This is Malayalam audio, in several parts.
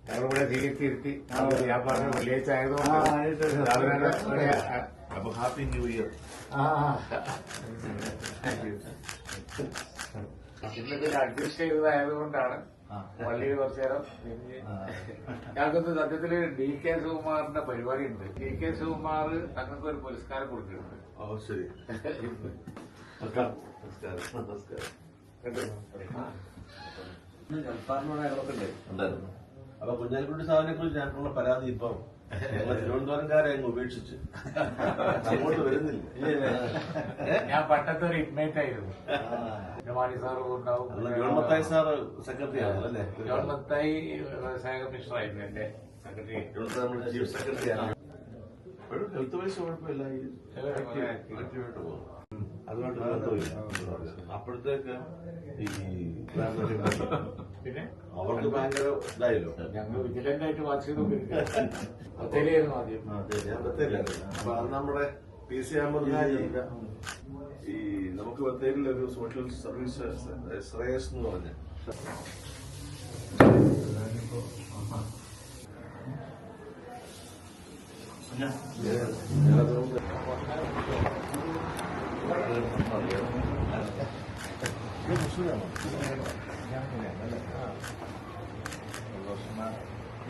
ഞങ്ങളിവിടെ തിരിച്ചിരുത്തി ഞാൻ പറഞ്ഞ വെള്ളിയാഴ്ച ആയതുകൊണ്ട് അപ്പൊ ഹാപ്പി ന്യൂ ഇയർ. ഇന്നിത് അഡ്ജസ്റ്റ് ചെയ്തതായതുകൊണ്ടാണ് പള്ളിയിൽ കുറച്ചു നേരം ഞങ്ങൾക്കൊന്ന് സത്യത്തില് DK സുകുമാറിന്റെ പരിപാടി ഉണ്ട്. DK സുകുമാർ തങ്ങൾക്ക് ഒരു പുരസ്കാരം കൊടുക്കുന്നുണ്ട്. ഓ ശരി. ഉണ്ടായിരുന്നു. അപ്പൊ കുഞ്ഞാലിക്കുട്ടി സാറിനെ കുറിച്ച് ഞങ്ങൾക്കുള്ള പരാതി ഇപ്പം തിരുവനന്തപുരംകാരെ അങ്ങ് ഉപേക്ഷിച്ച് അങ്ങോട്ട് വരുന്നില്ല. ഞാൻ പട്ടത്തെ ഒരു ഇൻമേറ്റ് ആയിരുന്നു. ജമാലി സാറ് ഉണ്ടാവും. ഗവൺമത്തായി സാറ് സെക്രട്ടറി ആണല്ലേ? ഗവൺമത്തായി വ്യവസായ കമ്മീഷണർ ആയിരുന്നു എന്റെ സെക്രട്ടറി. നമ്മുടെ ചീഫ് സെക്രട്ടറി ആണ്. ഇപ്പോഴും ഹെൽത്ത് വൈസ് കുഴപ്പമില്ല, ആക്റ്റീവായിട്ട് പോകും. അതുമായിട്ട് ബന്ധമില്ല. അപ്പോഴത്തേക്ക് ഈ പിന്നെ അവർക്ക് ഭയങ്കര ഇതായല്ലോ. ഞങ്ങൾ വിജിലന്റ് ആയിട്ട് വാച്ച് ചെയ്തോണ്ടിരിക്കുന്നു. ബത്തേരിയായിരുന്നു ആദ്യം. ഞാൻ ബത്തേരിയിലായിരുന്നു. അപ്പൊ അത് നമ്മുടെ PC അഹമ്മദ് ഈ നമുക്ക് ബത്തേരിയിലൊരു സോഷ്യൽ സർവീസ് ശ്രേയസ് എന്ന് പറഞ്ഞ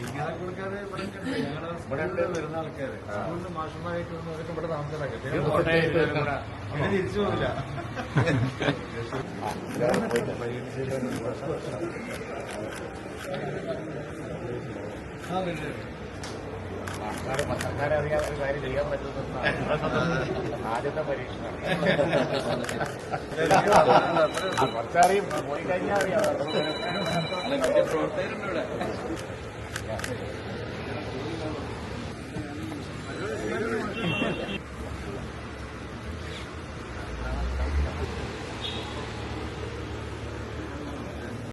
ഇങ്ങനെ കൊടുക്കാതെ ഇവിടെ വരുന്ന ആൾക്കാര് അതുകൊണ്ട് മാഷന്മാരായിട്ട് വന്നവരൊക്കെ ഇവിടെ താമസമാക്കട്ടെ. തിരിച്ചു പോകില്ല. പത്രക്കാരെ അറിയാത്ത ഒരു കാര്യം ചെയ്യാൻ പറ്റുന്നതാണ് ആദ്യത്തെ പരീക്ഷണം. കുറച്ചറിയും പോയി കഴിഞ്ഞാൽ അറിയാം.